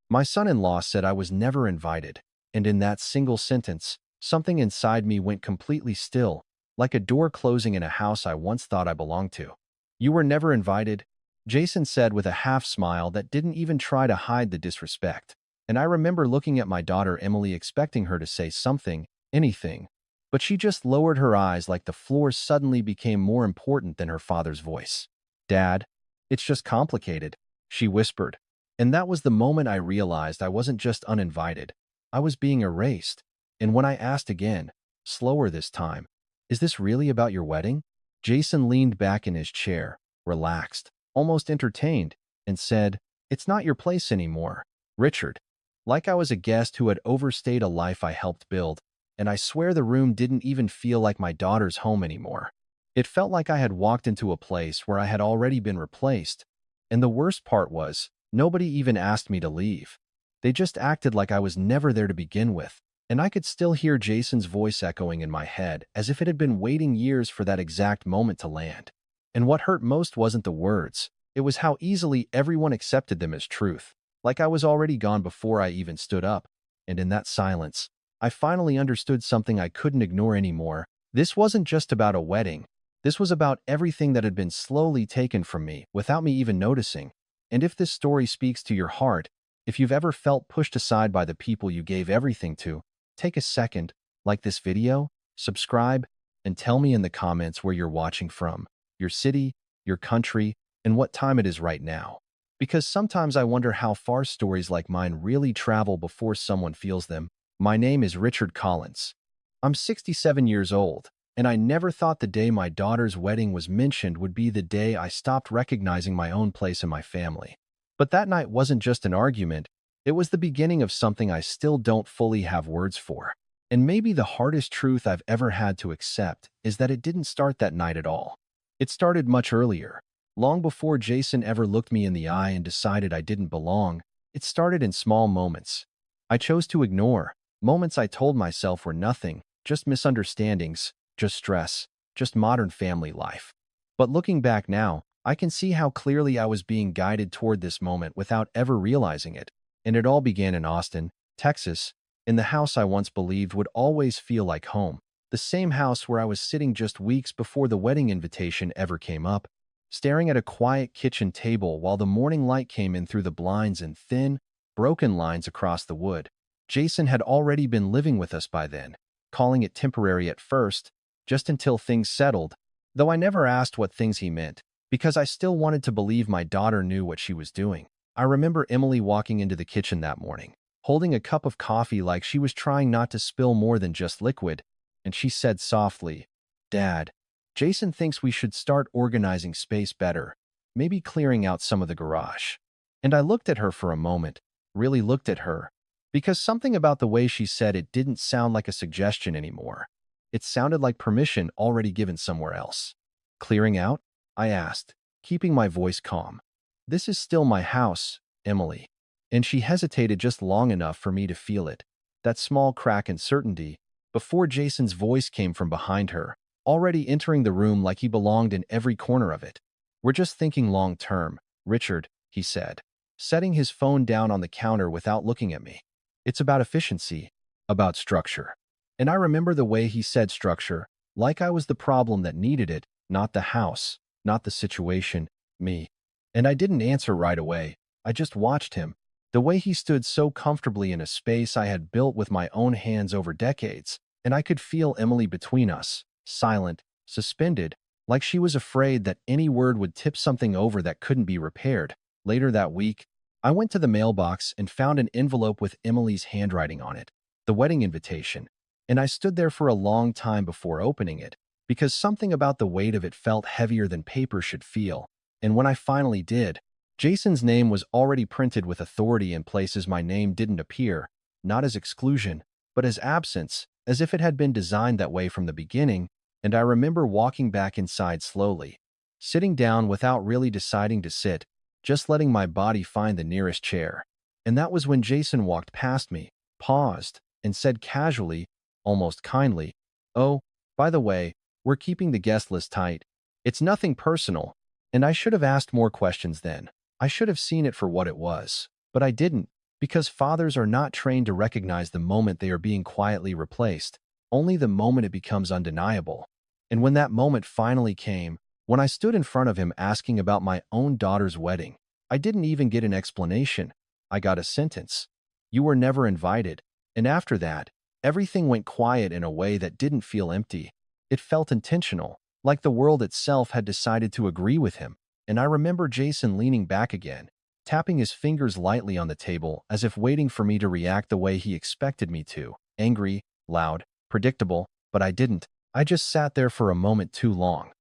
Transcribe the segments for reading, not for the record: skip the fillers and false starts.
My son-in-law said I was never invited, and in that single sentence, something inside me went completely still, like a door closing in a house I once thought I belonged to. You were never invited, Jason said with a half smile that didn't even try to hide the disrespect. And I remember looking at my daughter Emily expecting her to say something, anything, but she just lowered her eyes like the floor suddenly became more important than her father's voice. Dad, it's just complicated, she whispered. And that was the moment I realized I wasn't just uninvited. I was being erased. And when I asked again, slower this time, is this really about your wedding? Jason leaned back in his chair, relaxed, almost entertained, and said, it's not your place anymore, Richard. Like I was a guest who had overstayed a life I helped build, and I swear the room didn't even feel like my daughter's home anymore. It felt like I had walked into a place where I had already been replaced, and the worst part was, nobody even asked me to leave. They just acted like I was never there to begin with, and I could still hear Jason's voice echoing in my head as if it had been waiting years for that exact moment to land. And what hurt most wasn't the words, it was how easily everyone accepted them as truth, like I was already gone before I even stood up. And in that silence, I finally understood something I couldn't ignore anymore. This wasn't just about a wedding. This was about everything that had been slowly taken from me without me even noticing. And if this story speaks to your heart, if you've ever felt pushed aside by the people you gave everything to, take a second, like this video, subscribe, and tell me in the comments where you're watching from, your city, your country, and what time it is right now. Because sometimes I wonder how far stories like mine really travel before someone feels them. My name is Richard Collins. I'm 67 years old, and I never thought the day my daughter's wedding was mentioned would be the day I stopped recognizing my own place in my family. But that night wasn't just an argument, it was the beginning of something I still don't fully have words for. And maybe the hardest truth I've ever had to accept is that it didn't start that night at all. It started much earlier, long before Jason ever looked me in the eye and decided I didn't belong. It started in small moments I chose to ignore, moments I told myself were nothing, just misunderstandings, just stress, just modern family life. But looking back now, I can see how clearly I was being guided toward this moment without ever realizing it. And it all began in Austin, Texas, in the house I once believed would always feel like home. The same house where I was sitting just weeks before the wedding invitation ever came up, staring at a quiet kitchen table while the morning light came in through the blinds and thin, broken lines across the wood. Jason had already been living with us by then, calling it temporary at first, just until things settled, though I never asked what things he meant, because I still wanted to believe my daughter knew what she was doing. I remember Emily walking into the kitchen that morning, holding a cup of coffee like she was trying not to spill more than just liquid, and she said softly, Dad, Jason thinks we should start organizing space better, maybe clearing out some of the garage. And I looked at her for a moment, really looked at her, because something about the way she said it didn't sound like a suggestion anymore. It sounded like permission already given somewhere else. Clearing out? I asked, keeping my voice calm. This is still my house, Emily. And she hesitated just long enough for me to feel it, that small crack in certainty, before Jason's voice came from behind her, already entering the room like he belonged in every corner of it. We're just thinking long term, Richard, he said, setting his phone down on the counter without looking at me. It's about efficiency, about structure. And I remember the way he said structure, like I was the problem that needed it, not the house, not the situation, me. And I didn't answer right away. I just watched him, the way he stood so comfortably in a space I had built with my own hands over decades, and I could feel Emily between us, silent, suspended, like she was afraid that any word would tip something over that couldn't be repaired. Later that week, I went to the mailbox and found an envelope with Emily's handwriting on it, the wedding invitation, and I stood there for a long time before opening it, because something about the weight of it felt heavier than paper should feel. And when I finally did, Jason's name was already printed with authority in places my name didn't appear, not as exclusion, but as absence, as if it had been designed that way from the beginning. And I remember walking back inside slowly, sitting down without really deciding to sit, just letting my body find the nearest chair. And that was when Jason walked past me, paused, and said casually, almost kindly, "Oh, by the way, we're keeping the guest list tight. It's nothing personal." And I should have asked more questions then. I should have seen it for what it was. But I didn't, Because fathers are not trained to recognize the moment they are being quietly replaced, only the moment it becomes undeniable. And when that moment finally came, when I stood in front of him asking about my own daughter's wedding, I didn't even get an explanation. I got a sentence. You were never invited. And after that, everything went quiet in a way that didn't feel empty. It felt intentional, like the world itself had decided to agree with him. And I remember Jason leaning back again, tapping his fingers lightly on the table as if waiting for me to react the way he expected me to. Angry, loud, predictable, but I didn't. I just sat there for a moment too long,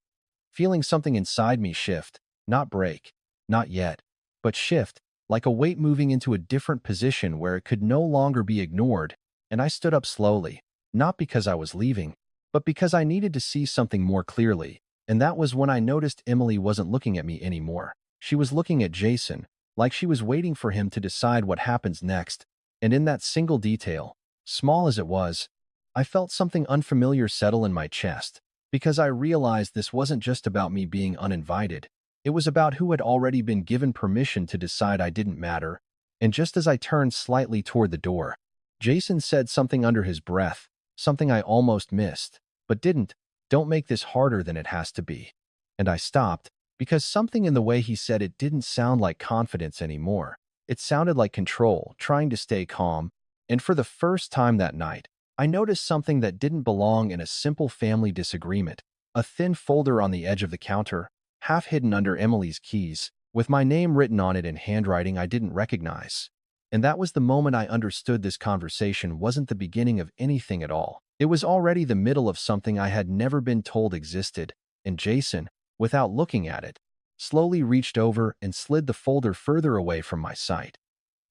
feeling something inside me shift, not break, not yet, but shift, like a weight moving into a different position where it could no longer be ignored. And I stood up slowly, not because I was leaving, but because I needed to see something more clearly. And that was when I noticed Emily wasn't looking at me anymore. She was looking at Jason, like she was waiting for him to decide what happens next. And in that single detail, small as it was, I felt something unfamiliar settle in my chest, because I realized this wasn't just about me being uninvited. It was about who had already been given permission to decide I didn't matter. And just as I turned slightly toward the door, Jason said something under his breath, something I almost missed, but didn't. Don't make this harder than it has to be. And I stopped, because something in the way he said it didn't sound like confidence anymore. It sounded like control, trying to stay calm. And for the first time that night, I noticed something that didn't belong in a simple family disagreement. A thin folder on the edge of the counter, half hidden under Emily's keys, with my name written on it in handwriting I didn't recognize. And that was the moment I understood this conversation wasn't the beginning of anything at all. It was already the middle of something I had never been told existed, and Jason, without looking at it, slowly reached over and slid the folder further away from my sight.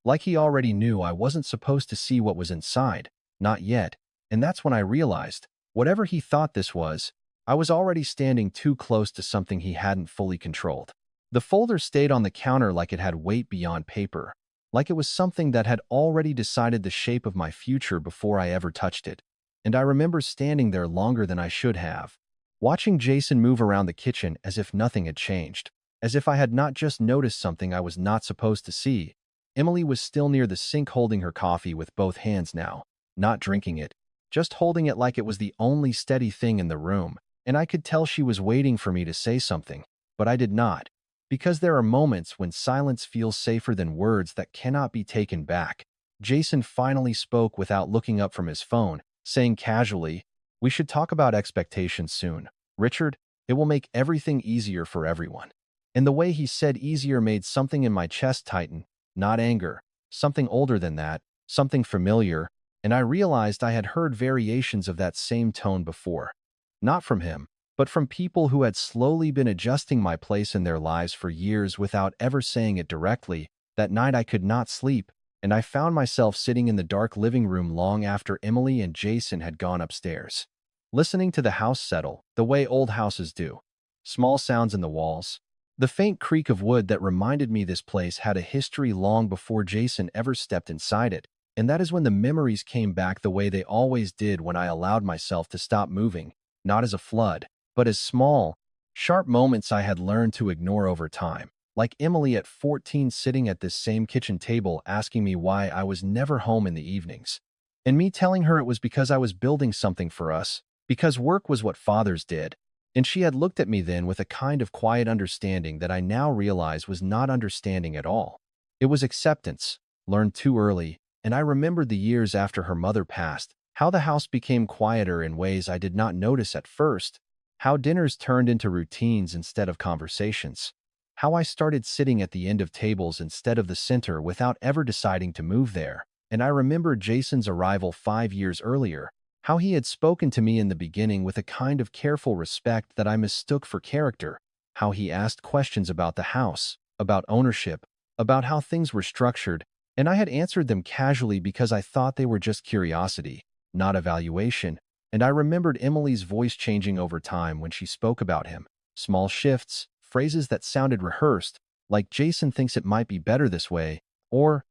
Like he already knew I wasn't supposed to see what was inside, not yet, and that's when I realized, whatever he thought this was, I was already standing too close to something he hadn't fully controlled. The folder stayed on the counter like it had weight beyond paper, like it was something that had already decided the shape of my future before I ever touched it. And I remember standing there longer than I should have, watching Jason move around the kitchen as if nothing had changed, as if I had not just noticed something I was not supposed to see. Emily was still near the sink holding her coffee with both hands now, not drinking it, just holding it like it was the only steady thing in the room, and I could tell she was waiting for me to say something, but I did not, because there are moments when silence feels safer than words that cannot be taken back. Jason finally spoke without looking up from his phone, saying casually, "We should talk about expectations soon, Richard. It will make everything easier for everyone." And the way he said easier made something in my chest tighten, not anger, something older than that, something familiar, and I realized I had heard variations of that same tone before. Not from him, but from people who had slowly been adjusting my place in their lives for years without ever saying it directly. That night I could not sleep, and I found myself sitting in the dark living room long after Emily and Jason had gone upstairs, listening to the house settle, the way old houses do. Small sounds in the walls, the faint creak of wood that reminded me this place had a history long before Jason ever stepped inside it. And that is when the memories came back the way they always did when I allowed myself to stop moving, not as a flood, but as small, sharp moments I had learned to ignore over time. Like Emily at 14 sitting at this same kitchen table asking me why I was never home in the evenings. And me telling her it was because I was building something for us, because work was what fathers did. And she had looked at me then with a kind of quiet understanding that I now realize was not understanding at all. It was acceptance, learned too early, and I remembered the years after her mother passed, how the house became quieter in ways I did not notice at first, how dinners turned into routines instead of conversations, how I started sitting at the end of tables instead of the center without ever deciding to move there. And I remembered Jason's arrival 5 years earlier, how he had spoken to me in the beginning with a kind of careful respect that I mistook for character, how he asked questions about the house, about ownership, about how things were structured, and I had answered them casually because I thought they were just curiosity, not evaluation. And I remembered Emily's voice changing over time when she spoke about him, small shifts, phrases that sounded rehearsed, like "Jason thinks it might be better this way," or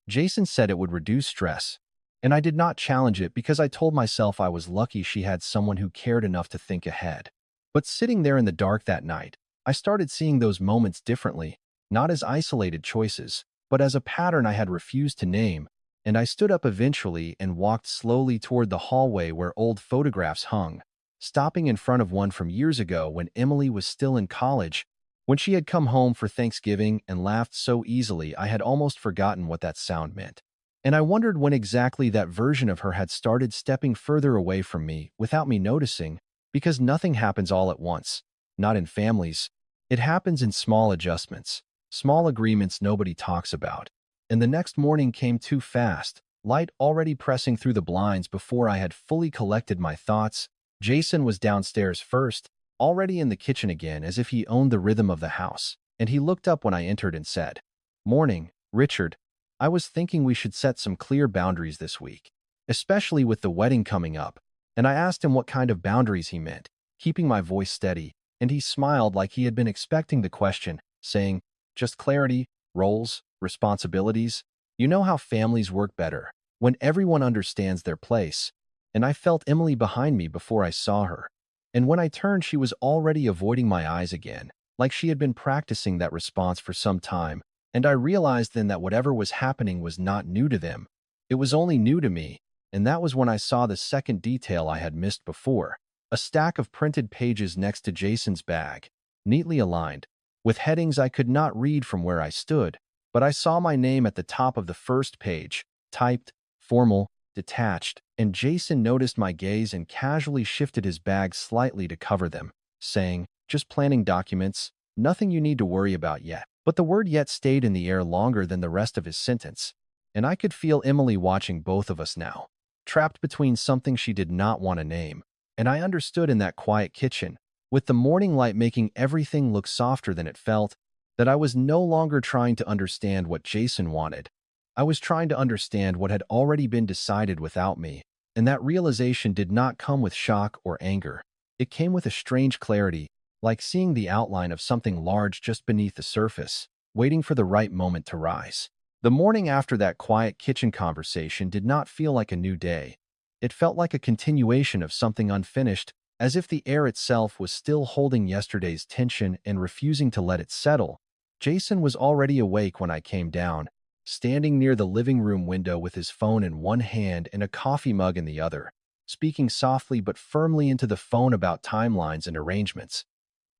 "Jason said it would reduce stress." And I did not challenge it because I told myself I was lucky she had someone who cared enough to think ahead. But sitting there in the dark that night, I started seeing those moments differently, not as isolated choices, but as a pattern I had refused to name, and I stood up eventually and walked slowly toward the hallway where old photographs hung, stopping in front of one from years ago when Emily was still in college, when she had come home for Thanksgiving and laughed so easily I had almost forgotten what that sound meant. And I wondered when exactly that version of her had started stepping further away from me without me noticing, because nothing happens all at once, not in families. It happens in small adjustments, small agreements nobody talks about. And the next morning came too fast, light already pressing through the blinds before I had fully collected my thoughts. Jason was downstairs first, already in the kitchen again as if he owned the rhythm of the house, and he looked up when I entered and said, "Morning, Richard. I was thinking we should set some clear boundaries this week, especially with the wedding coming up." And I asked him what kind of boundaries he meant, keeping my voice steady, and he smiled like he had been expecting the question, saying, "Just clarity, roles, responsibilities. You know how families work better when everyone understands their place." And I felt Emily behind me before I saw her. And when I turned, she was already avoiding my eyes again, like she had been practicing that response for some time. And I realized then that whatever was happening was not new to them. It was only new to me, and that was when I saw the second detail I had missed before. A stack of printed pages next to Jason's bag, neatly aligned, with headings I could not read from where I stood, but I saw my name at the top of the first page, typed, formal, detached, and Jason noticed my gaze and casually shifted his bag slightly to cover them, saying, "Just planning documents, nothing you need to worry about yet." But the word "yet" stayed in the air longer than the rest of his sentence, and I could feel Emily watching both of us now, trapped between something she did not want to name. And I understood in that quiet kitchen, with the morning light making everything look softer than it felt, that I was no longer trying to understand what Jason wanted. I was trying to understand what had already been decided without me, and that realization did not come with shock or anger. It came with a strange clarity, like seeing the outline of something large just beneath the surface, waiting for the right moment to rise. The morning after that quiet kitchen conversation did not feel like a new day. It felt like a continuation of something unfinished, as if the air itself was still holding yesterday's tension and refusing to let it settle. Jason was already awake when I came down, standing near the living room window with his phone in one hand and a coffee mug in the other, speaking softly but firmly into the phone about timelines and arrangements.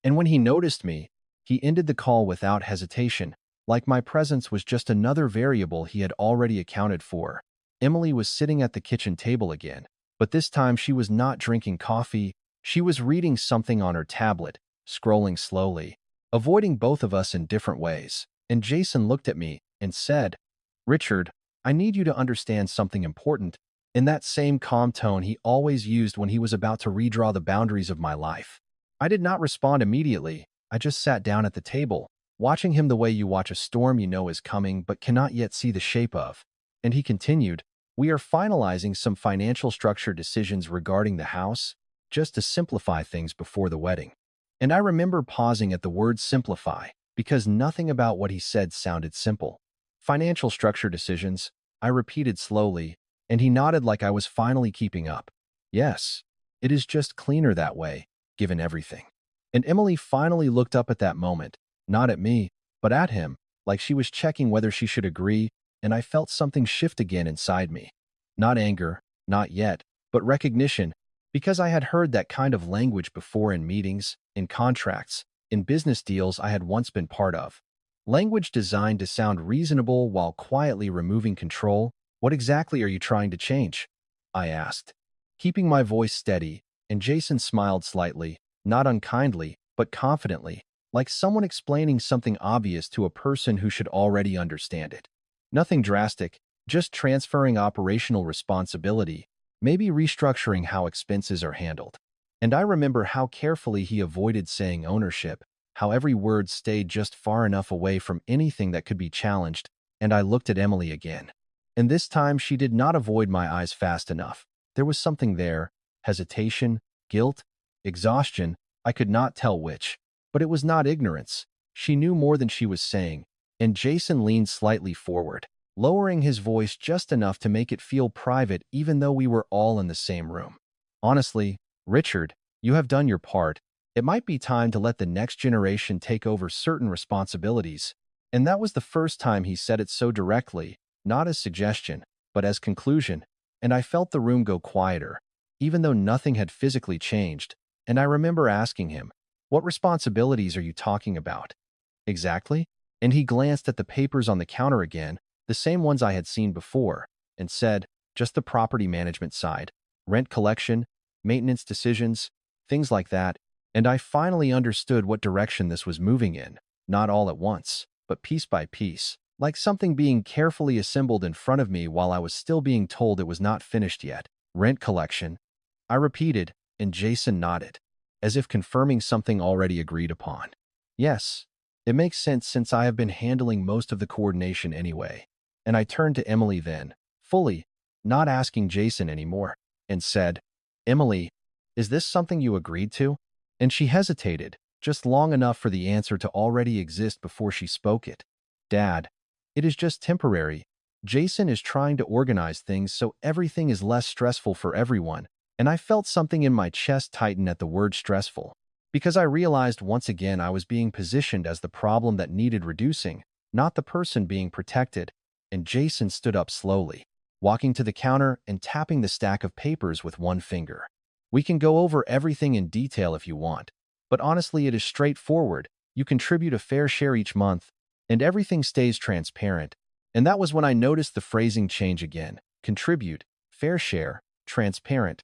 And when he noticed me, he ended the call without hesitation, like my presence was just another variable he had already accounted for. Emily was sitting at the kitchen table again, but this time she was not drinking coffee. She was reading something on her tablet, scrolling slowly, avoiding both of us in different ways. And Jason looked at me and said, "Richard, I need you to understand something important," in that same calm tone he always used when he was about to redraw the boundaries of my life. I did not respond immediately. I just sat down at the table, watching him the way you watch a storm you know is coming but cannot yet see the shape of. And he continued, "We are finalizing some financial structure decisions regarding the house, just to simplify things before the wedding." And I remember pausing at the word simplify, because nothing about what he said sounded simple. "Financial structure decisions," I repeated slowly, and he nodded like I was finally keeping up. "Yes, it is just cleaner that way, given everything." And Emily finally looked up at that moment, not at me, but at him, like she was checking whether she should agree, and I felt something shift again inside me. Not anger, not yet, but recognition, because I had heard that kind of language before in meetings, in contracts, in business deals I had once been part of. Language designed to sound reasonable while quietly removing control. "What exactly are you trying to change?" I asked, keeping my voice steady, and Jason smiled slightly, not unkindly, but confidently, like someone explaining something obvious to a person who should already understand it. "Nothing drastic, just transferring operational responsibility, maybe restructuring how expenses are handled." And I remember how carefully he avoided saying ownership, how every word stayed just far enough away from anything that could be challenged, and I looked at Emily again. And this time she did not avoid my eyes fast enough. There was something there, hesitation, guilt, exhaustion, I could not tell which. But it was not ignorance. She knew more than she was saying, and Jason leaned slightly forward, lowering his voice just enough to make it feel private even though we were all in the same room. "Honestly, Richard, you have done your part. It might be time to let the next generation take over certain responsibilities. And that was the first time he said it so directly, not as suggestion, but as conclusion, and I felt the room go quieter, even though nothing had physically changed, and I remember asking him, "What responsibilities are you talking about?" "Exactly?" And he glanced at the papers on the counter again, the same ones I had seen before, and said, "Just the property management side, rent collection, maintenance decisions, things like that." And I finally understood what direction this was moving in, not all at once, but piece by piece, like something being carefully assembled in front of me while I was still being told it was not finished yet. "Rent collection," I repeated, and Jason nodded, as if confirming something already agreed upon. "Yes, it makes sense since I have been handling most of the coordination anyway." And I turned to Emily then, fully, not asking Jason anymore, and said, "Emily, is this something you agreed to?" And she hesitated, just long enough for the answer to already exist before she spoke it. "Dad, it is just temporary. Jason is trying to organize things so everything is less stressful for everyone." And I felt something in my chest tighten at the word stressful, because I realized once again I was being positioned as the problem that needed reducing, not the person being protected. And Jason stood up slowly, walking to the counter and tapping the stack of papers with one finger. "We can go over everything in detail if you want, but honestly, it is straightforward. You contribute a fair share each month, and everything stays transparent." And that was when I noticed the phrasing change again. Contribute, fair share, transparent.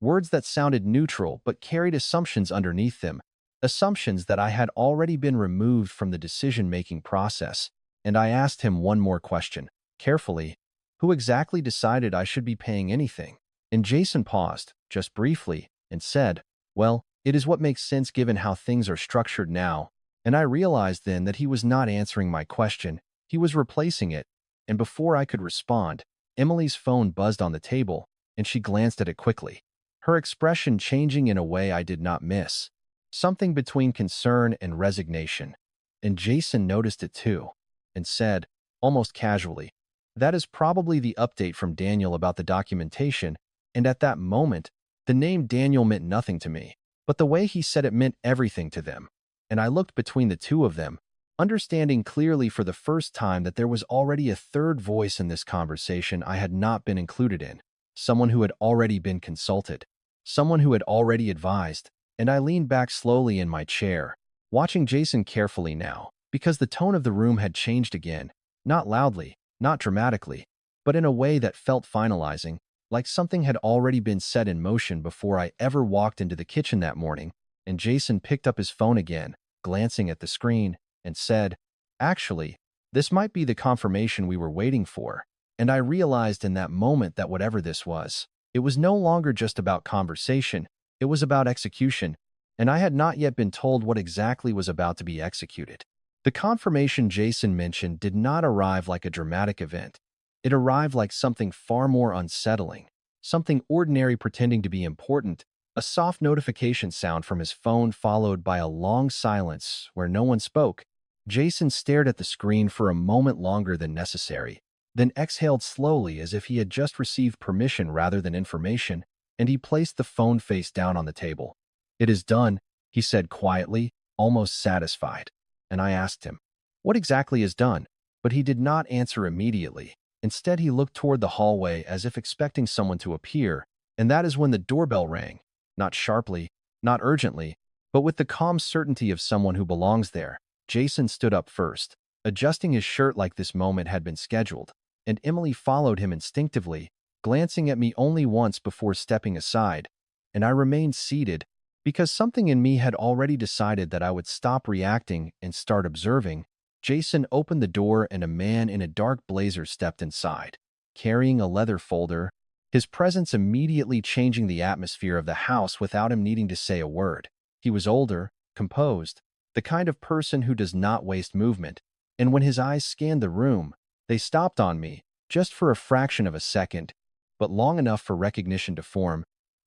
Words that sounded neutral but carried assumptions underneath them, assumptions that I had already been removed from the decision-making process. And I asked him one more question, carefully: "Who exactly decided I should be paying anything?" And Jason paused, just briefly, and said, "Well, it is what makes sense given how things are structured now." And I realized then that he was not answering my question, he was replacing it. And before I could respond, Emily's phone buzzed on the table, and she glanced at it quickly, her expression changing in a way I did not miss, something between concern and resignation. And Jason noticed it too, and said, almost casually, "That is probably the update from Daniel about the documentation." And at that moment, the name Daniel meant nothing to me, but the way he said it meant everything to them. And I looked between the two of them, understanding clearly for the first time that there was already a third voice in this conversation I had not been included in, someone who had already been consulted, someone who had already advised. And I leaned back slowly in my chair, watching Jason carefully now, because the tone of the room had changed again, not loudly, not dramatically, but in a way that felt finalizing, like something had already been set in motion before I ever walked into the kitchen that morning. And Jason picked up his phone again, glancing at the screen, and said, "Actually, this might be the confirmation we were waiting for." And I realized in that moment that whatever this was, it was no longer just about conversation, it was about execution, and I had not yet been told what exactly was about to be executed. The confirmation Jason mentioned did not arrive like a dramatic event. It arrived like something far more unsettling, something ordinary pretending to be important, a soft notification sound from his phone followed by a long silence where no one spoke. Jason stared at the screen for a moment longer than necessary, then exhaled slowly as if he had just received permission rather than information, and he placed the phone face down on the table. "It is done," he said quietly, almost satisfied. And I asked him, "What exactly is done?" But he did not answer immediately. Instead, he looked toward the hallway as if expecting someone to appear, and that is when the doorbell rang, not sharply, not urgently, but with the calm certainty of someone who belongs there. Jason stood up first, adjusting his shirt like this moment had been scheduled, and Emily followed him instinctively, glancing at me only once before stepping aside, and I remained seated, because something in me had already decided that I would stop reacting and start observing. Jason opened the door and a man in a dark blazer stepped inside, carrying a leather folder, his presence immediately changing the atmosphere of the house without him needing to say a word. He was older, composed, the kind of person who does not waste movement, and when his eyes scanned the room, they stopped on me, just for a fraction of a second, but long enough for recognition to form.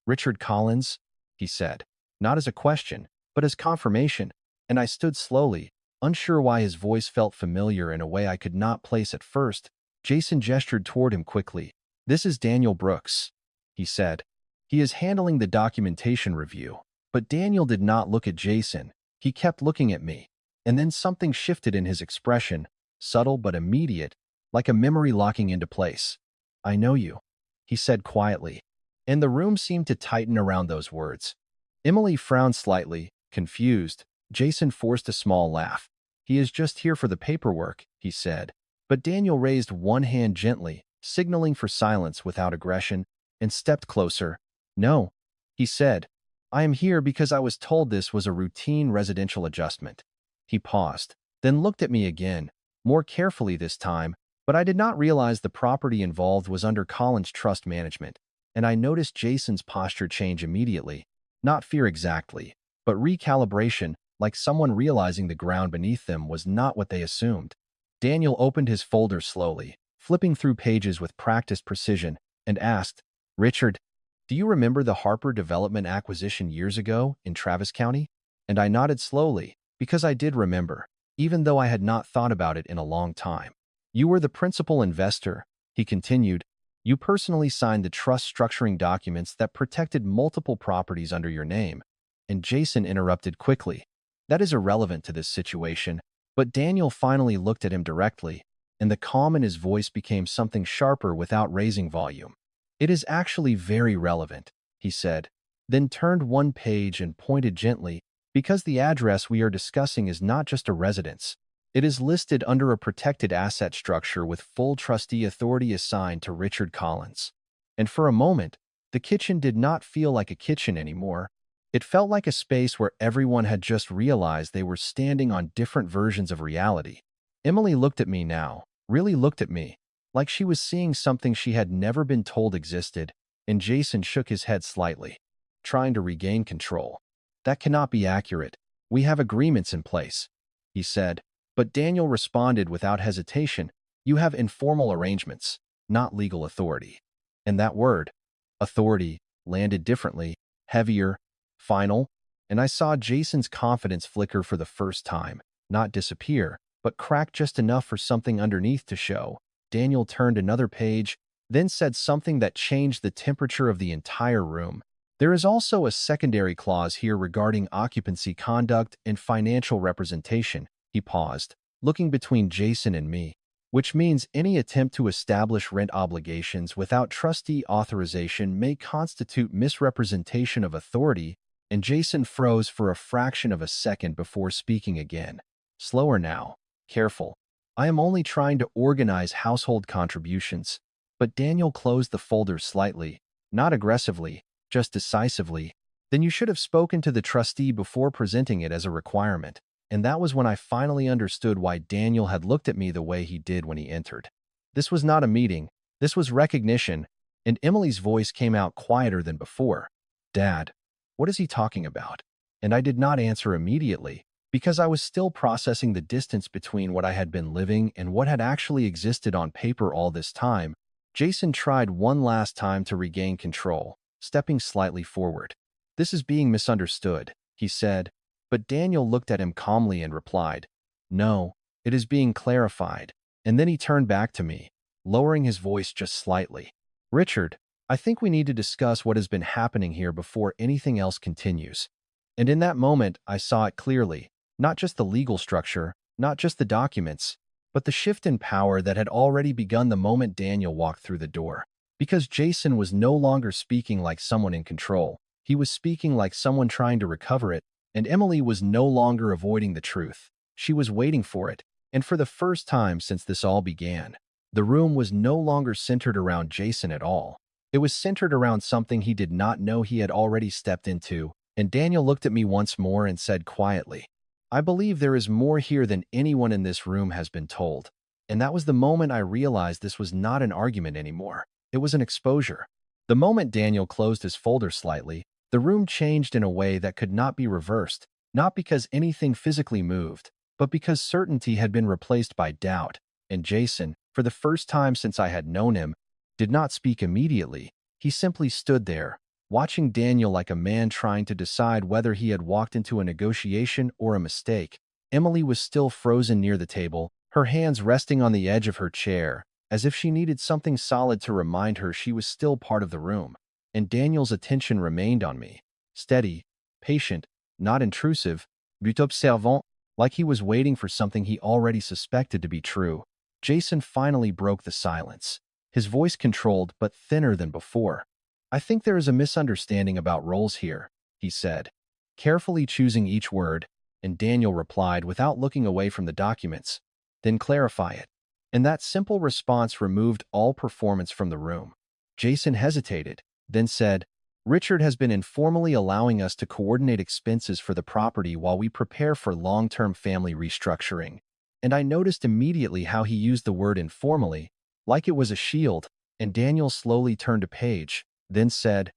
"Richard Collins," he said, not as a question, but as confirmation, and I stood slowly, unsure why his voice felt familiar in a way I could not place at first. Jason gestured toward him quickly. "This is Daniel Brooks," he said. "He is handling the documentation review." But Daniel did not look at Jason. He kept looking at me, And then something shifted in his expression, subtle but immediate, like a memory locking into place. "I know you," he said quietly, and the room seemed to tighten around those words. Emily frowned slightly, confused. Jason forced a small laugh. "He is just here for the paperwork," he said. But Daniel raised one hand gently, signaling for silence without aggression, and stepped closer. "No," he said. "I am here because I was told this was a routine residential adjustment." He paused, then looked at me again, more carefully this time, but I did not realize the property involved was under Colin's trust management, and I noticed Jason's posture change immediately. Not fear exactly, but recalibration, like someone realizing the ground beneath them was not what they assumed. Daniel opened his folder slowly, flipping through pages with practiced precision, and asked, "Richard, do you remember the Harper Development acquisition years ago in Travis County?" And I nodded slowly, because I did remember, even though I had not thought about it in a long time. "You were the principal investor," he continued. "You personally signed the trust structuring documents that protected multiple properties under your name." And Jason interrupted quickly. "That is irrelevant to this situation." But Daniel finally looked at him directly, and the calm in his voice became something sharper without raising volume. "It is actually very relevant," he said, then turned one page and pointed gently, "because the address we are discussing is not just a residence. It is listed under a protected asset structure with full trustee authority assigned to Richard Collins." And for a moment, the kitchen did not feel like a kitchen anymore. It felt like a space where everyone had just realized they were standing on different versions of reality. Emily looked at me now, really looked at me, like she was seeing something she had never been told existed, and Jason shook his head slightly, trying to regain control. "That cannot be accurate. We have agreements in place," he said. But Daniel responded without hesitation, "You have informal arrangements, not legal authority." And that word, authority, landed differently, heavier, final, and I saw Jason's confidence flicker for the first time, not disappear, but crack just enough for something underneath to show. Daniel turned another page, then said something that changed the temperature of the entire room. "There is also a secondary clause here regarding occupancy conduct and financial representation." He paused, looking between Jason and me, "which means any attempt to establish rent obligations without trustee authorization may constitute misrepresentation of authority." And Jason froze for a fraction of a second before speaking again. "Slower now. Careful. I am only trying to organize household contributions." But Daniel closed the folder slightly, not aggressively, just decisively. "Then you should have spoken to the trustee before presenting it as a requirement." And that was when I finally understood why Daniel had looked at me the way he did when he entered. This was not a meeting. This was recognition, and Emily's voice came out quieter than before. "Dad, what is he talking about?" And I did not answer immediately, because I was still processing the distance between what I had been living and what had actually existed on paper all this time. Jason tried one last time to regain control, stepping slightly forward. "This is being misunderstood," he said, but Daniel looked at him calmly and replied, "No, it is being clarified." And then he turned back to me, lowering his voice just slightly. "Richard, I think we need to discuss what has been happening here before anything else continues." And in that moment, I saw it clearly, not just the legal structure, not just the documents, but the shift in power that had already begun the moment Daniel walked through the door. Because Jason was no longer speaking like someone in control. He was speaking like someone trying to recover it, and Emily was no longer avoiding the truth. She was waiting for it, and for the first time since this all began, the room was no longer centered around Jason at all. It was centered around something he did not know he had already stepped into, and Daniel looked at me once more and said quietly, "I believe there is more here than anyone in this room has been told." And that was the moment I realized this was not an argument anymore. It was an exposure. The moment Daniel closed his folder slightly, the room changed in a way that could not be reversed, not because anything physically moved, but because certainty had been replaced by doubt. And Jason, for the first time since I had known him, did not speak immediately. He simply stood there, watching Daniel like a man trying to decide whether he had walked into a negotiation or a mistake. Emily was still frozen near the table, her hands resting on the edge of her chair, as if she needed something solid to remind her she was still part of the room. And Daniel's attention remained on me, steady, patient, not intrusive, but observant. Like he was waiting for something he already suspected to be true. Jason finally broke the silence, his voice controlled but thinner than before. "I think there is a misunderstanding about roles here," he said, carefully choosing each word, and Daniel replied without looking away from the documents, "Then clarify it." And that simple response removed all performance from the room. Jason hesitated, then said, "Richard has been informally allowing us to coordinate expenses for the property while we prepare for long-term family restructuring." And I noticed immediately how he used the word informally, like it was a shield, and Daniel slowly turned a page, then said,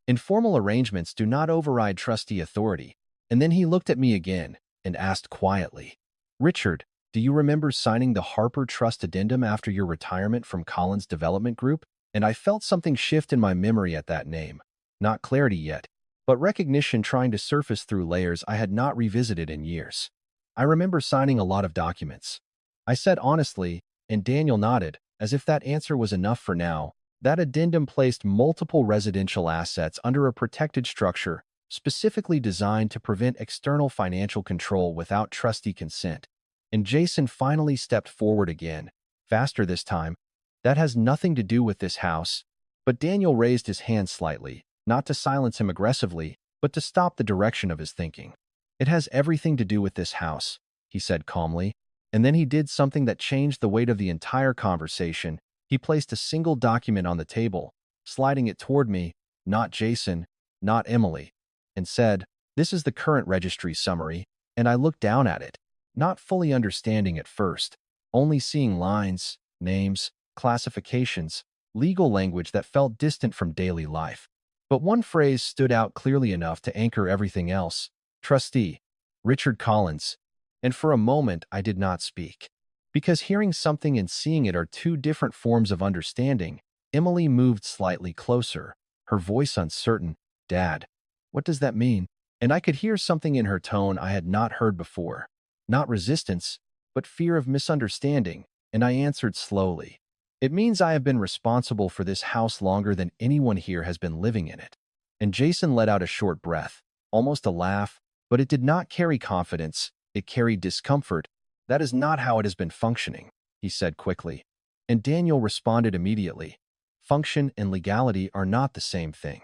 "Informal arrangements do not override trustee authority." And then he looked at me again and asked quietly, "Richard, do you remember signing the Harper Trust Addendum after your retirement from Collins Development Group?" And I felt something shift in my memory at that name. Not clarity yet, but recognition trying to surface through layers I had not revisited in years. "I remember signing a lot of documents," I said honestly, and Daniel nodded, as if that answer was enough for now. That addendum placed multiple residential assets under a protected structure, specifically designed to prevent external financial control without trustee consent. And Jason finally stepped forward again, faster this time. "That has nothing to do with this house." But Daniel raised his hand slightly, not to silence him aggressively, but to stop the direction of his thinking. "It has everything to do with this house," he said calmly. And then he did something that changed the weight of the entire conversation. He placed a single document on the table, sliding it toward me, not Jason, not Emily, and said, "This is the current registry summary." And I looked down at it, not fully understanding at first, only seeing lines, names, classifications, legal language that felt distant from daily life. But one phrase stood out clearly enough to anchor everything else: "Trustee, Richard Collins." And for a moment, I did not speak. Because hearing something and seeing it are two different forms of understanding. Emily moved slightly closer, her voice uncertain. "Dad, what does that mean?" And I could hear something in her tone I had not heard before. Not resistance, but fear of misunderstanding, and I answered slowly, "It means I have been responsible for this house longer than anyone here has been living in it." And Jason let out a short breath, almost a laugh, but it did not carry confidence, it carried discomfort. "That is not how it has been functioning," he said quickly. And Daniel responded immediately, "Function and legality are not the same thing."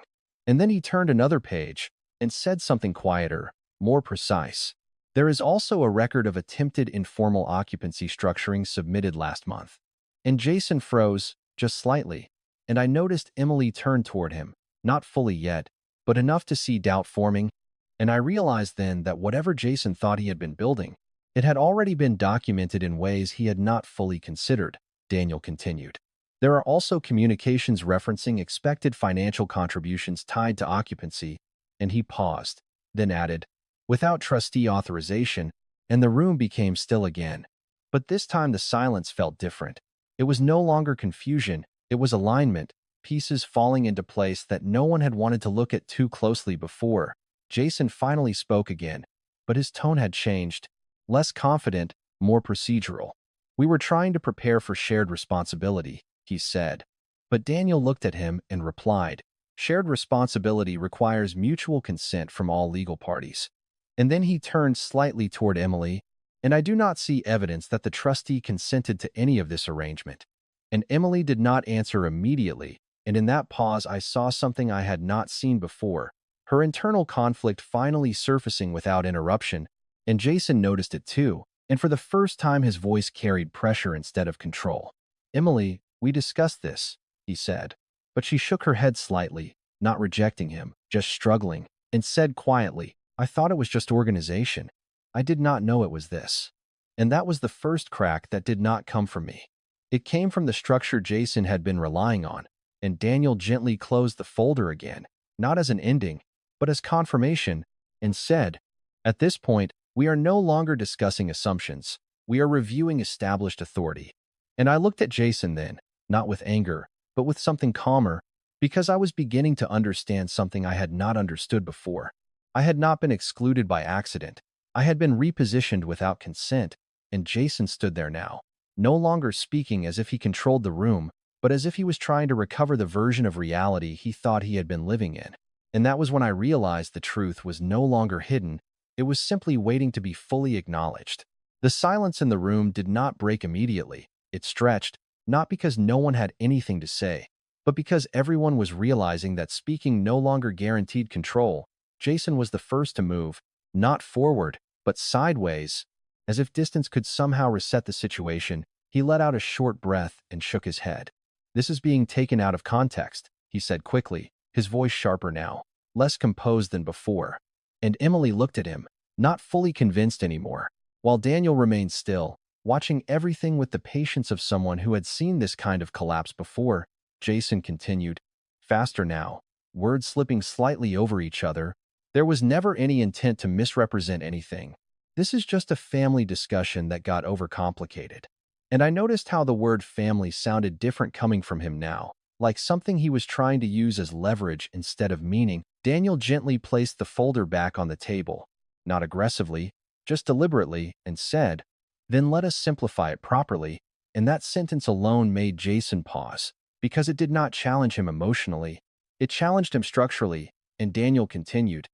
And then he turned another page and said something quieter, more precise. "There is also a record of attempted informal occupancy structuring submitted last month." And Jason froze, just slightly, and I noticed Emily turned toward him, not fully yet, but enough to see doubt forming. And I realized then that whatever Jason thought he had been building, it had already been documented in ways he had not fully considered. Daniel continued, "There are also communications referencing expected financial contributions tied to occupancy." And he paused, then added, "Without trustee authorization," and the room became still again. But this time the silence felt different. It was no longer confusion, it was alignment, pieces falling into place that no one had wanted to look at too closely before. Jason finally spoke again, but his tone had changed, less confident, more procedural. "We were trying to prepare for shared responsibility," he said. But Daniel looked at him and replied, "Shared responsibility requires mutual consent from all legal parties." And then he turned slightly toward Emily, "And I do not see evidence that the trustee consented to any of this arrangement." And Emily did not answer immediately, and in that pause I saw something I had not seen before, her internal conflict finally surfacing without interruption. And Jason noticed it too, and for the first time his voice carried pressure instead of control. "Emily, we discussed this," he said. But she shook her head slightly, not rejecting him, just struggling, and said quietly, "I thought it was just organization. I did not know it was this." And that was the first crack that did not come from me. It came from the structure Jason had been relying on, and Daniel gently closed the folder again, not as an ending, but as confirmation, and said, "At this point, we are no longer discussing assumptions. We are reviewing established authority." And I looked at Jason then, not with anger, but with something calmer, because I was beginning to understand something I had not understood before. I had not been excluded by accident. I had been repositioned without consent, and Jason stood there now, no longer speaking as if he controlled the room, but as if he was trying to recover the version of reality he thought he had been living in. And that was when I realized the truth was no longer hidden, It was simply waiting to be fully acknowledged. The silence in the room did not break immediately. It stretched, not because no one had anything to say, but because everyone was realizing that speaking no longer guaranteed control. Jason was the first to move, not forward, but sideways. As if distance could somehow reset the situation, he let out a short breath and shook his head. "This is being taken out of context," he said quickly, his voice sharper now, less composed than before. And Emily looked at him, not fully convinced anymore, while Daniel remained still, watching everything with the patience of someone who had seen this kind of collapse before. Jason continued, faster now, words slipping slightly over each other. "There was never any intent to misrepresent anything. This is just a family discussion that got overcomplicated." And I noticed how the word family sounded different coming from him now, like something he was trying to use as leverage instead of meaning. Daniel gently placed the folder back on the table, not aggressively, just deliberately, and said, "Then let us simplify it properly." And that sentence alone made Jason pause, because it did not challenge him emotionally. It challenged him structurally, and Daniel continued,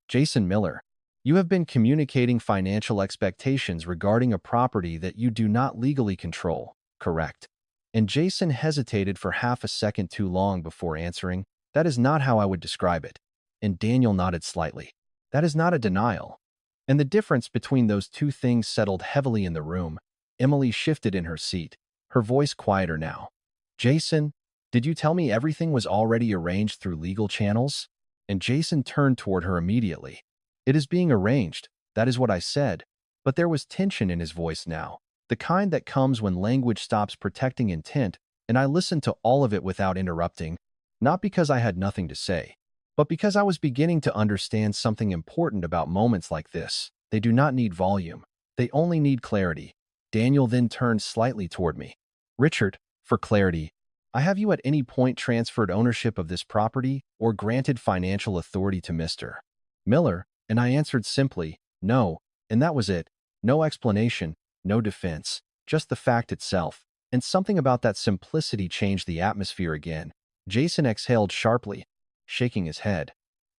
"Jason Miller, you have been communicating financial expectations regarding a property that you do not legally control, correct?" And Jason hesitated for half a second too long before answering, "That is not how I would describe it." And Daniel nodded slightly. "That is not a denial." And the difference between those two things settled heavily in the room. Emily shifted in her seat, her voice quieter now. "Jason, did you tell me everything was already arranged through legal channels?" And Jason turned toward her immediately. "It is being arranged, that is what I said." But there was tension in his voice now, the kind that comes when language stops protecting intent, and I listened to all of it without interrupting, not because I had nothing to say, but because I was beginning to understand something important about moments like this. They do not need volume. They only need clarity. Daniel then turned slightly toward me. "Richard, for clarity, I have you at any point transferred ownership of this property or granted financial authority to Mr. Miller?" And I answered simply, "No," and that was it. No explanation, no defense, just the fact itself. And something about that simplicity changed the atmosphere again. Jason exhaled sharply, shaking his head.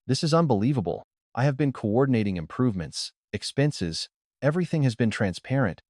"This is unbelievable. I have been coordinating improvements, expenses, everything has been transparent."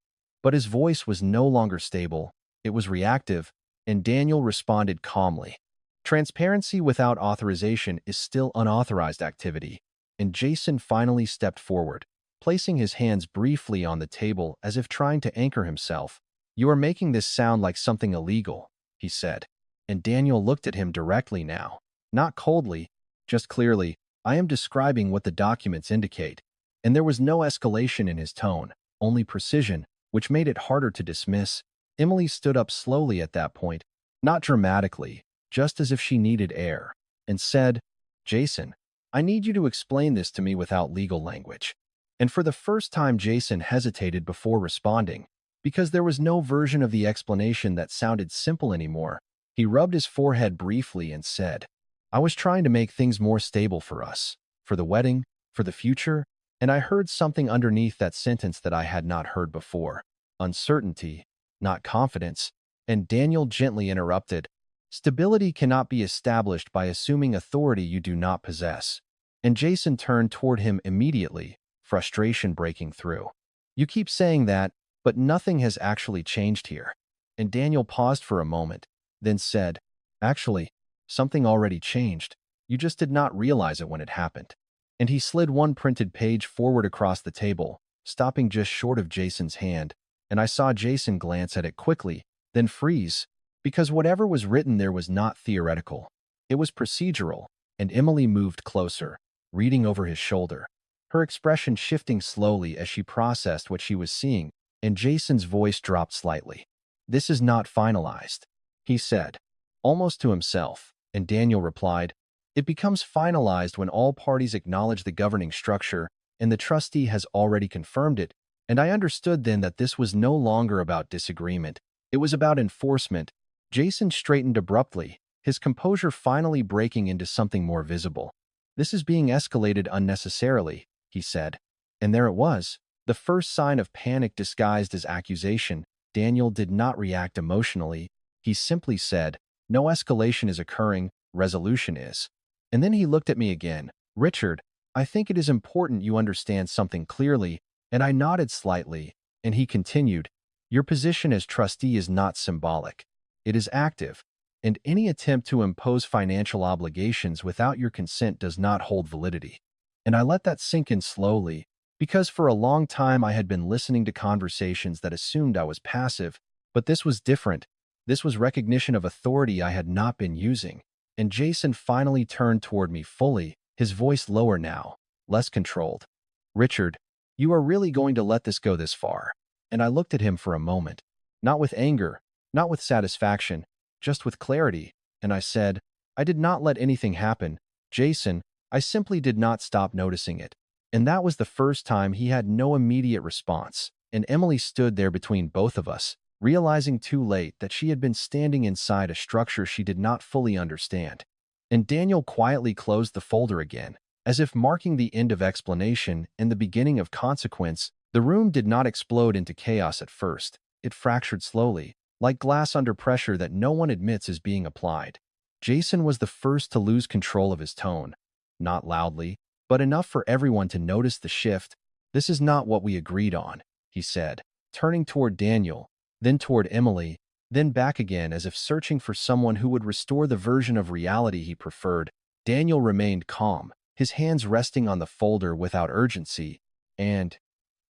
But his voice was no longer stable, it was reactive, and Daniel responded calmly. "Transparency without authorization is still unauthorized activity." And Jason finally stepped forward, placing his hands briefly on the table as if trying to anchor himself. "You are making this sound like something illegal," he said. And Daniel looked at him directly now, not coldly, just clearly. "I am describing what the documents indicate." And there was no escalation in his tone, only precision, which made it harder to dismiss. Emily stood up slowly at that point, not dramatically, just as if she needed air, and said, "Jason, I need you to explain this to me without legal language." And for the first time, Jason hesitated before responding, because there was no version of the explanation that sounded simple anymore. He rubbed his forehead briefly and said, "I was trying to make things more stable for us, for the wedding, for the future." And I heard something underneath that sentence that I had not heard before. Uncertainty, not confidence. And Daniel gently interrupted, "Stability cannot be established by assuming authority you do not possess." And Jason turned toward him immediately, frustration breaking through. "You keep saying that, but nothing has actually changed here." And Daniel paused for a moment, then said, "Actually, something already changed. You just did not realize it when it happened." And he slid one printed page forward across the table, stopping just short of Jason's hand, and I saw Jason glance at it quickly, then freeze, because whatever was written there was not theoretical. It was procedural, and Emily moved closer, reading over his shoulder, her expression shifting slowly as she processed what she was seeing, and Jason's voice dropped slightly. "This is not finalized," he said, almost to himself, and Daniel replied, "It becomes finalized when all parties acknowledge the governing structure, and the trustee has already confirmed it." And I understood then that this was no longer about disagreement. It was about enforcement. Jason straightened abruptly, his composure finally breaking into something more visible. "This is being escalated unnecessarily," he said. And there it was, the first sign of panic disguised as accusation. Daniel did not react emotionally. He simply said, "No escalation is occurring, resolution is." And then he looked at me again. "Richard, I think it is important you understand something clearly, and I nodded slightly, and he continued, your position as trustee is not symbolic. It is active, and any attempt to impose financial obligations without your consent does not hold validity. And I let that sink in slowly, because for a long time I had been listening to conversations that assumed I was passive, but this was different. This was recognition of authority I had not been using. And Jason finally turned toward me fully, his voice lower now, less controlled. Richard, you are really going to let this go this far? And I looked at him for a moment, not with anger, not with satisfaction, just with clarity, and I said, I did not let anything happen, Jason, I simply did not stop noticing it. And that was the first time he had no immediate response, and Emily stood there between both of us, realizing too late that she had been standing inside a structure she did not fully understand. And Daniel quietly closed the folder again, as if marking the end of explanation and the beginning of consequence. The room did not explode into chaos at first. It fractured slowly, like glass under pressure that no one admits is being applied. Jason was the first to lose control of his tone. Not loudly, but enough for everyone to notice the shift. This is not what we agreed on, he said, turning toward Daniel, then toward Emily, then back again as if searching for someone who would restore the version of reality he preferred. Daniel remained calm, his hands resting on the folder without urgency, and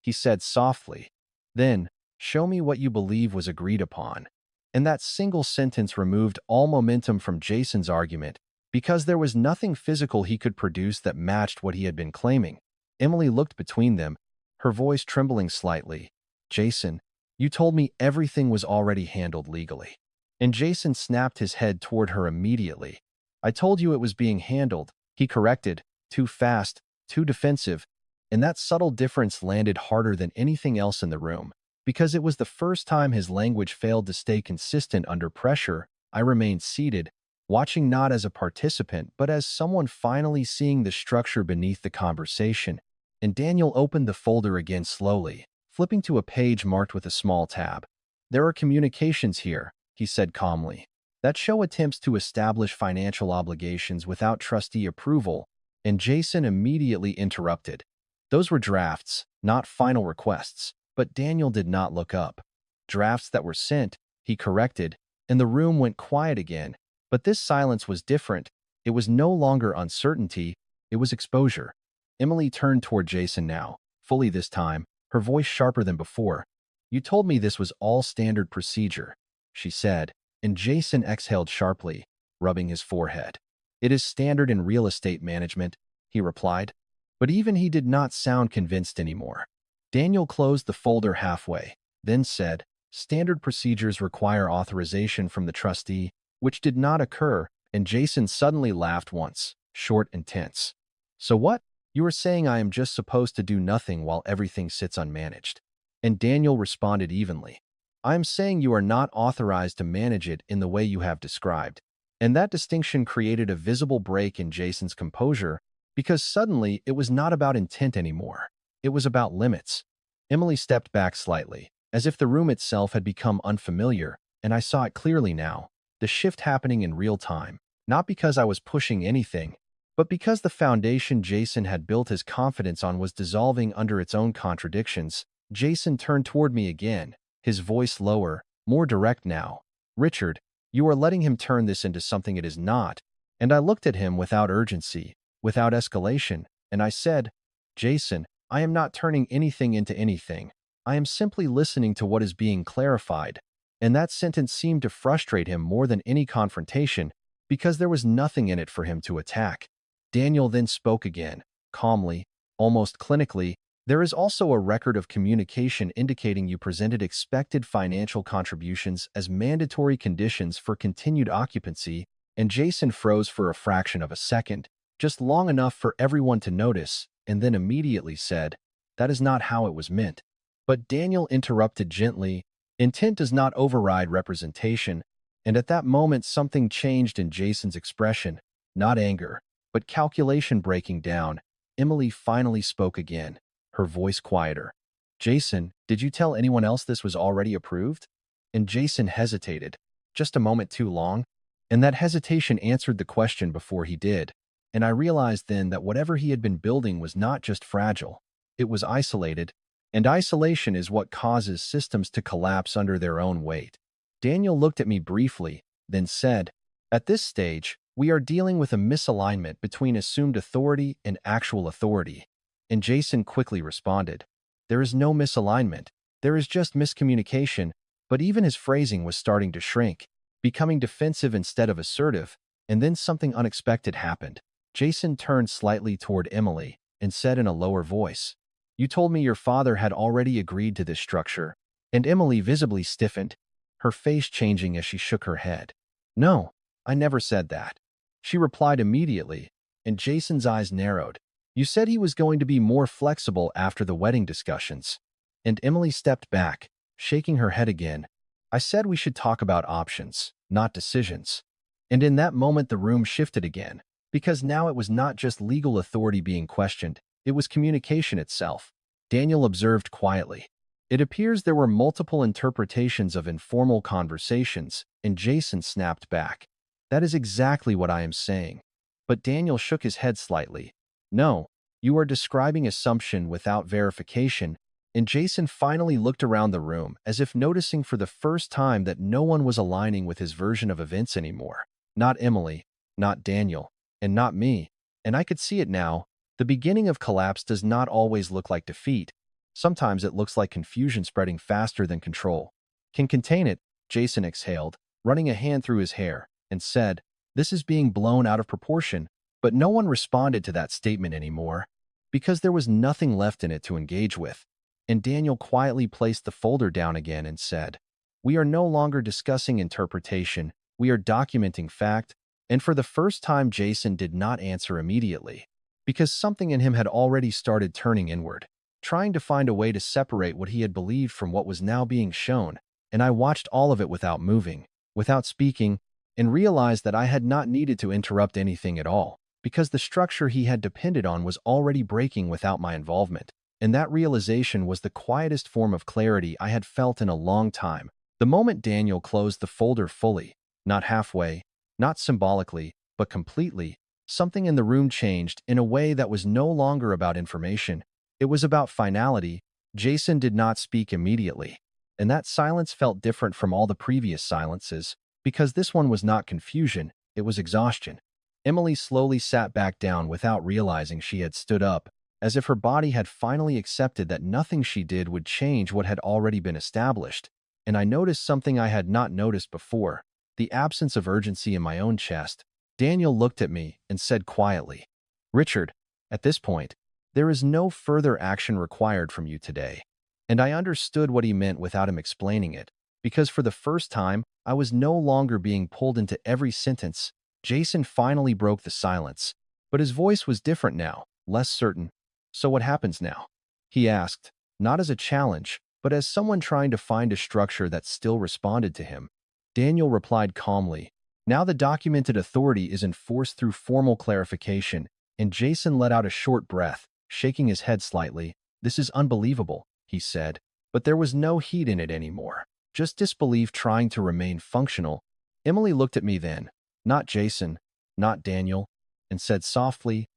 he said softly, then, show me what you believe was agreed upon. And that single sentence removed all momentum from Jason's argument, because there was nothing physical he could produce that matched what he had been claiming. Emily looked between them, her voice trembling slightly. Jason, you told me everything was already handled legally. And Jason snapped his head toward her immediately. I told you it was being handled, he corrected, too fast, too defensive, and that subtle difference landed harder than anything else in the room. Because it was the first time his language failed to stay consistent under pressure, I remained seated, watching not as a participant but as someone finally seeing the structure beneath the conversation. And Daniel opened the folder again slowly, flipping to a page marked with a small tab. There are communications here, he said calmly, that show attempts to establish financial obligations without trustee approval, and Jason immediately interrupted. Those were drafts, not final requests, but Daniel did not look up. Drafts that were sent, he corrected, and the room went quiet again. But this silence was different. It was no longer uncertainty, it was exposure. Emily turned toward Jason now, fully this time, her voice sharper than before. You told me this was all standard procedure, she said, and Jason exhaled sharply, rubbing his forehead. It is standard in real estate management, he replied. But even he did not sound convinced anymore. Daniel closed the folder halfway, then said, standard procedures require authorization from the trustee, which did not occur, and Jason suddenly laughed once, short and tense. So what? You are saying I am just supposed to do nothing while everything sits unmanaged? And Daniel responded evenly. I am saying you are not authorized to manage it in the way you have described. And that distinction created a visible break in Jason's composure, because suddenly it was not about intent anymore. It was about limits. Emily stepped back slightly, as if the room itself had become unfamiliar, and I saw it clearly now, the shift happening in real time, not because I was pushing anything, but because the foundation Jason had built his confidence on was dissolving under its own contradictions. Jason turned toward me again, his voice lower, more direct now. Richard, you are letting him turn this into something it is not. And I looked at him without urgency, without escalation, and I said, Jason, I am not turning anything into anything. I am simply listening to what is being clarified. And that sentence seemed to frustrate him more than any confrontation, because there was nothing in it for him to attack. Daniel then spoke again, calmly, almost clinically. There is also a record of communication indicating you presented expected financial contributions as mandatory conditions for continued occupancy, and Jason froze for a fraction of a second, just long enough for everyone to notice, and then immediately said, that is not how it was meant. But Daniel interrupted gently, intent does not override representation, and at that moment something changed in Jason's expression, not anger, but calculation breaking down. Emily finally spoke again, her voice quieter. Jason, did you tell anyone else this was already approved? And Jason hesitated, just a moment too long, and that hesitation answered the question before he did. and I realized then that whatever he had been building was not just fragile, it was isolated, and isolation is what causes systems to collapse under their own weight. Daniel looked at me briefly, then said, "At this stage, we are dealing with a misalignment between assumed authority and actual authority." And Jason quickly responded, "There is no misalignment. There is just miscommunication." But even his phrasing was starting to shrink, becoming defensive instead of assertive, and then something unexpected happened. Jason turned slightly toward Emily and said in a lower voice, "You told me your father had already agreed to this structure." And Emily visibly stiffened, her face changing as she shook her head. "No, I never said that," she replied immediately, and Jason's eyes narrowed. "You said he was going to be more flexible after the wedding discussions." And Emily stepped back, shaking her head again. "I said we should talk about options, not decisions." And in that moment the room shifted again, because now it was not just legal authority being questioned, it was communication itself. Daniel observed quietly. "It appears there were multiple interpretations of informal conversations," and Jason snapped back. "That is exactly what I am saying." But Daniel shook his head slightly. "No, you are describing assumption without verification." And Jason finally looked around the room, as if noticing for the first time that no one was aligning with his version of events anymore. Not Emily, not Daniel, and not me. And I could see it now. The beginning of collapse does not always look like defeat. Sometimes it looks like confusion spreading faster than control can contain it. Jason exhaled, running a hand through his hair, and said, "This is being blown out of proportion." But no one responded to that statement anymore, because there was nothing left in it to engage with. And Daniel quietly placed the folder down again and said, "We are no longer discussing interpretation, we are documenting fact." And for the first time Jason did not answer immediately, because something in him had already started turning inward, trying to find a way to separate what he had believed from what was now being shown. And I watched all of it without moving, without speaking, and realized that I had not needed to interrupt anything at all, because the structure he had depended on was already breaking without my involvement. And that realization was the quietest form of clarity I had felt in a long time. The moment Daniel closed the folder fully, not halfway, not symbolically, but completely, something in the room changed in a way that was no longer about information. It was about finality. Jason did not speak immediately, and that silence felt different from all the previous silences, because this one was not confusion, it was exhaustion. Emily slowly sat back down without realizing she had stood up, as if her body had finally accepted that nothing she did would change what had already been established. And I noticed something I had not noticed before, the absence of urgency in my own chest. Daniel looked at me and said quietly, "Richard, at this point, there is no further action required from you today." And I understood what he meant without him explaining it, because for the first time, I was no longer being pulled into every sentence. Jason finally broke the silence, but his voice was different now, less certain. "So what happens now?" he asked, not as a challenge, but as someone trying to find a structure that still responded to him. Daniel replied calmly, "Now the documented authority is enforced through formal clarification." And Jason let out a short breath, shaking his head slightly. "This is unbelievable," he said, but there was no heat in it anymore, just disbelief trying to remain functional. Emily looked at me then, not Jason, not Daniel, and said softly,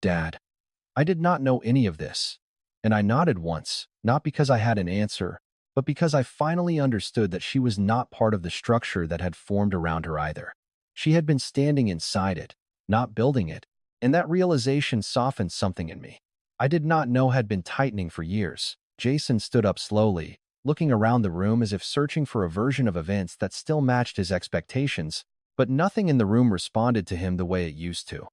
"Dad." I did not know any of this, and I nodded once, not because I had an answer, but because I finally understood that she was not part of the structure that had formed around her either. She had been standing inside it, not building it, and that realization softened something in me I did not know had been tightening for years. Jason stood up slowly, looking around the room as if searching for a version of events that still matched his expectations, but nothing in the room responded to him the way it used to.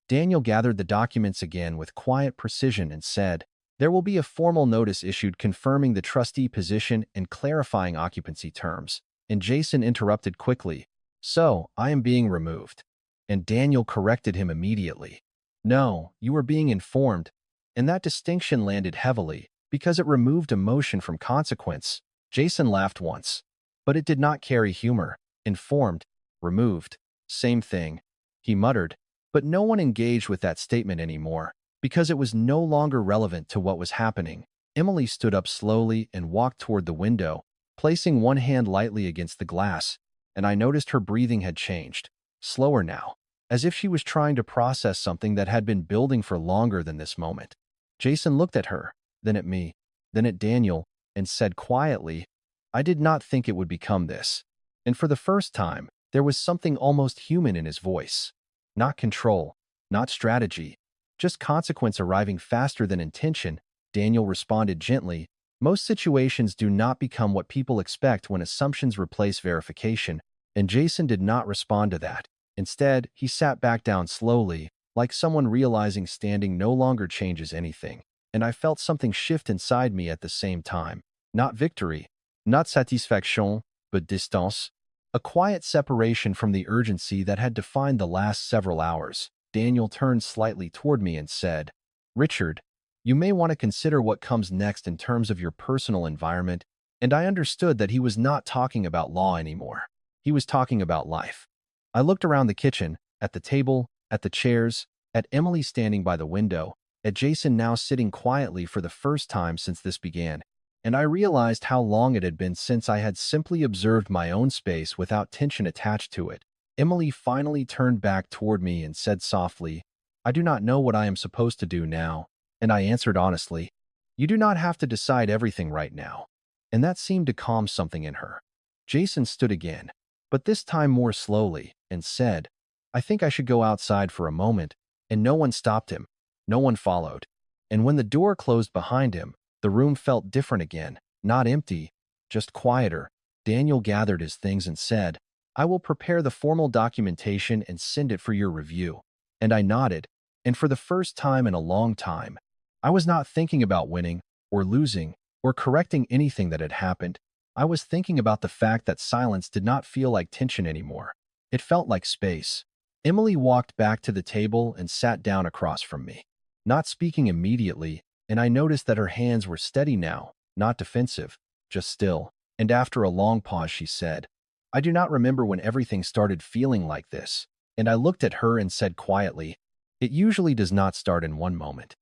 Daniel gathered the documents again with quiet precision and said, "There will be a formal notice issued confirming the trustee position and clarifying occupancy terms." And Jason interrupted quickly, "So, I am being removed." And Daniel corrected him immediately. "No, you are being informed." And that distinction landed heavily, because it removed emotion from consequence. Jason laughed once, but it did not carry humor. "Informed, removed, same thing," he muttered. But no one engaged with that statement anymore, because it was no longer relevant to what was happening. Emily stood up slowly and walked toward the window, placing one hand lightly against the glass, and I noticed her breathing had changed, slower now, as if she was trying to process something that had been building for longer than this moment. Jason looked at her, then at me, then at Daniel, and said quietly, "I did not think it would become this." And for the first time, there was something almost human in his voice. Not control, not strategy, just consequence arriving faster than intention. Daniel responded gently, "Most situations do not become what people expect when assumptions replace verification." And Jason did not respond to that. Instead, he sat back down slowly, like someone realizing standing no longer changes anything. And I felt something shift inside me at the same time. Not victory, not satisfaction, but distance. A quiet separation from the urgency that had defined the last several hours. Daniel turned slightly toward me and said, "Richard, you may want to consider what comes next in terms of your personal environment." And I understood that he was not talking about law anymore. He was talking about life. I looked around the kitchen, at the table, at the chairs, at Emily standing by the window, at Jason now sitting quietly for the first time since this began, and I realized how long it had been since I had simply observed my own space without tension attached to it. Emily finally turned back toward me and said softly, "I do not know what I am supposed to do now." And I answered honestly, "You do not have to decide everything right now." And that seemed to calm something in her. Jason stood again, but this time more slowly, and said, "I think I should go outside for a moment." And no one stopped him. No one followed. And when the door closed behind him, the room felt different again, not empty, just quieter. Daniel gathered his things and said, "I will prepare the formal documentation and send it for your review." And I nodded, and for the first time in a long time, I was not thinking about winning, or losing, or correcting anything that had happened. I was thinking about the fact that silence did not feel like tension anymore. It felt like space. Emily walked back to the table and sat down across from me, not speaking immediately, and I noticed that her hands were steady now, not defensive, just still. And after a long pause, she said, "I do not remember when everything started feeling like this." And I looked at her and said quietly, "It usually does not start in one moment."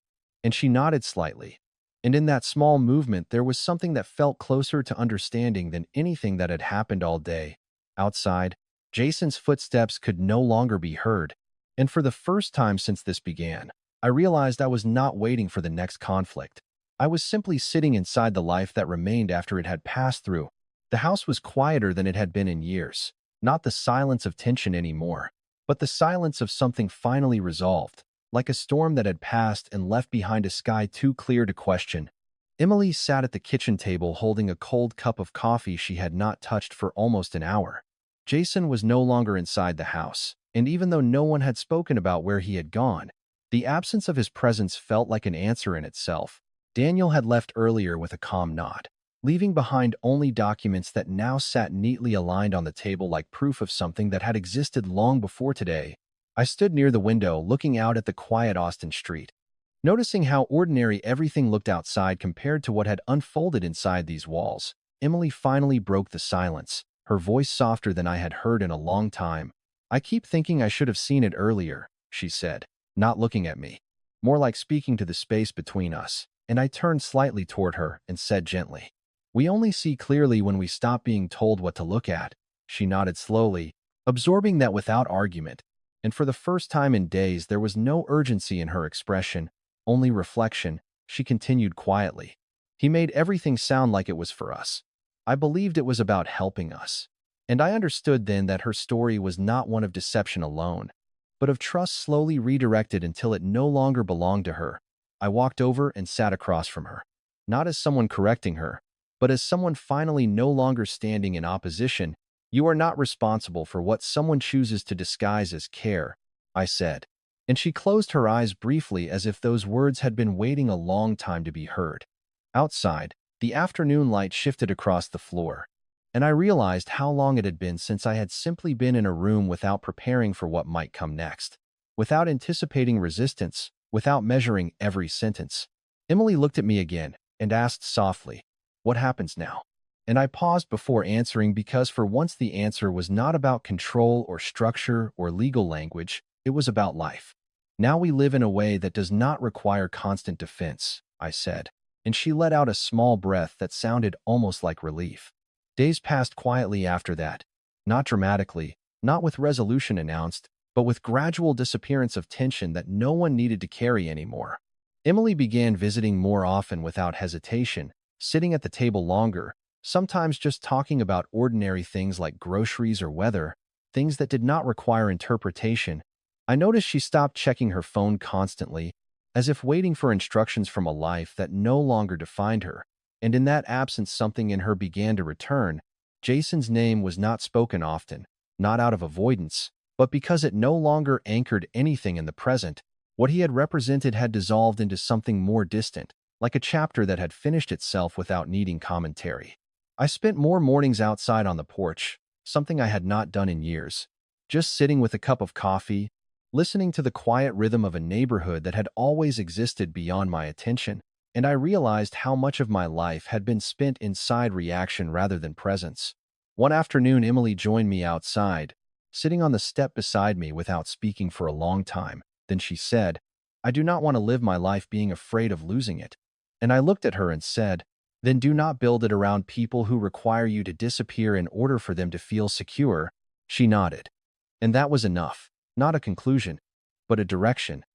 And she nodded slightly. And in that small movement, there was something that felt closer to understanding than anything that had happened all day. Outside, Jason's footsteps could no longer be heard. And for the first time since this began, I realized I was not waiting for the next conflict. I was simply sitting inside the life that remained after it had passed through. The house was quieter than it had been in years. Not the silence of tension anymore, but the silence of something finally resolved, like a storm that had passed and left behind a sky too clear to question. Emily sat at the kitchen table holding a cold cup of coffee she had not touched for almost an hour. Jason was no longer inside the house, and even though no one had spoken about where he had gone, the absence of his presence felt like an answer in itself. Daniel had left earlier with a calm nod, leaving behind only documents that now sat neatly aligned on the table like proof of something that had existed long before today. I stood near the window looking out at the quiet Austin street, noticing how ordinary everything looked outside compared to what had unfolded inside these walls. Emily finally broke the silence, her voice softer than I had heard in a long time. "I keep thinking I should have seen it earlier," she said, not looking at me, more like speaking to the space between us. And I turned slightly toward her and said gently, "We only see clearly when we stop being told what to look at." She nodded slowly, absorbing that without argument. And for the first time in days, there was no urgency in her expression, only reflection. She continued quietly, "He made everything sound like it was for us. I believed it was about helping us." And I understood then that her story was not one of deception alone, but of trust slowly redirected until it no longer belonged to her. I walked over and sat across from her, not as someone correcting her, but as someone finally no longer standing in opposition. "You are not responsible for what someone chooses to disguise as care," I said. And she closed her eyes briefly as if those words had been waiting a long time to be heard. Outside, the afternoon light shifted across the floor, and I realized how long it had been since I had simply been in a room without preparing for what might come next, without anticipating resistance, without measuring every sentence. Emily looked at me again and asked softly, "What happens now?" And I paused before answering because for once the answer was not about control or structure or legal language, it was about life. "Now we live in a way that does not require constant defense," I said, and she let out a small breath that sounded almost like relief. Days passed quietly after that, not dramatically, not with resolution announced, but with gradual disappearance of tension that no one needed to carry anymore. Emily began visiting more often without hesitation, sitting at the table longer, sometimes just talking about ordinary things like groceries or weather, things that did not require interpretation. I noticed she stopped checking her phone constantly, as if waiting for instructions from a life that no longer defined her. And in that absence, something in her began to return. Jason's name was not spoken often, not out of avoidance, but because it no longer anchored anything in the present. What he had represented had dissolved into something more distant, like a chapter that had finished itself without needing commentary. I spent more mornings outside on the porch, something I had not done in years, just sitting with a cup of coffee, listening to the quiet rhythm of a neighborhood that had always existed beyond my attention, and I realized how much of my life had been spent inside reaction rather than presence. One afternoon, Emily joined me outside, sitting on the step beside me without speaking for a long time. Then she said, "I do not want to live my life being afraid of losing it." And I looked at her and said, "Then do not build it around people who require you to disappear in order for them to feel secure." She nodded. And that was enough. Not a conclusion, but a direction.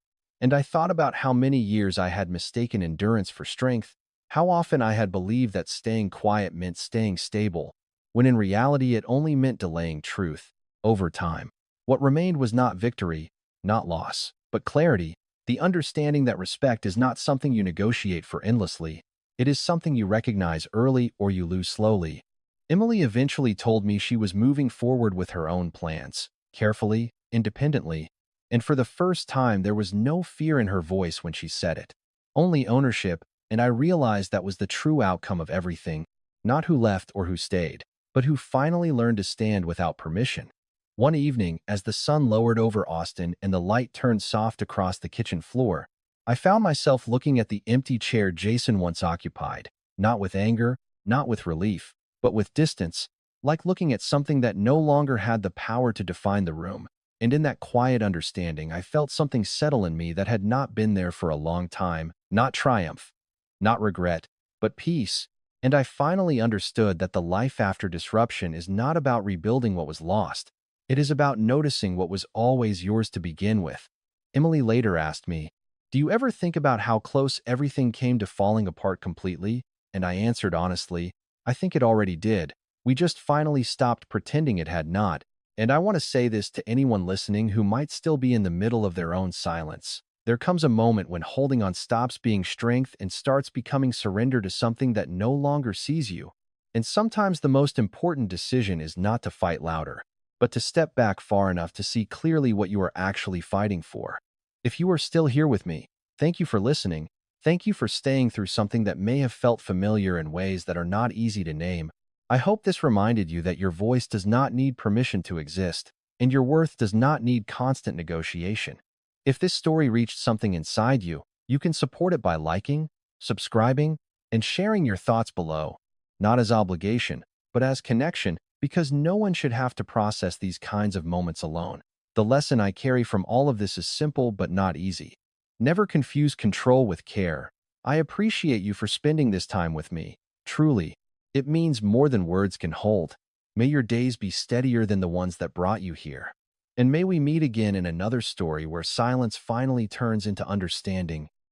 And I thought about how many years I had mistaken endurance for strength, how often I had believed that staying quiet meant staying stable, when in reality it only meant delaying truth. Over time, what remained was not victory, not loss, but clarity, the understanding that respect is not something you negotiate for endlessly. It is something you recognize early or you lose slowly. Emily eventually told me she was moving forward with her own plans, carefully, independently, and for the first time there was no fear in her voice when she said it. Only ownership, and I realized that was the true outcome of everything, not who left or who stayed, but who finally learned to stand without permission. One evening, as the sun lowered over Austin and the light turned soft across the kitchen floor, I found myself looking at the empty chair Jason once occupied, not with anger, not with relief, but with distance, like looking at something that no longer had the power to define the room. And in that quiet understanding, I felt something settle in me that had not been there for a long time, not triumph, not regret, but peace. And I finally understood that the life after disruption is not about rebuilding what was lost. It is about noticing what was always yours to begin with. Emily later asked me, "Do you ever think about how close everything came to falling apart completely?" And I answered honestly, "I think it already did. We just finally stopped pretending it had not." And I want to say this to anyone listening who might still be in the middle of their own silence. There comes a moment when holding on stops being strength and starts becoming surrender to something that no longer sees you. And sometimes the most important decision is not to fight louder, but to step back far enough to see clearly what you are actually fighting for. If you are still here with me, thank you for listening. Thank you for staying through something that may have felt familiar in ways that are not easy to name. I hope this reminded you that your voice does not need permission to exist, and your worth does not need constant negotiation. If this story reached something inside you, you can support it by liking, subscribing, and sharing your thoughts below, not as obligation, but as connection, because no one should have to process these kinds of moments alone. The lesson I carry from all of this is simple but not easy. Never confuse control with care. I appreciate you for spending this time with me. Truly, it means more than words can hold. May your days be steadier than the ones that brought you here. And may we meet again in another story where silence finally turns into understanding,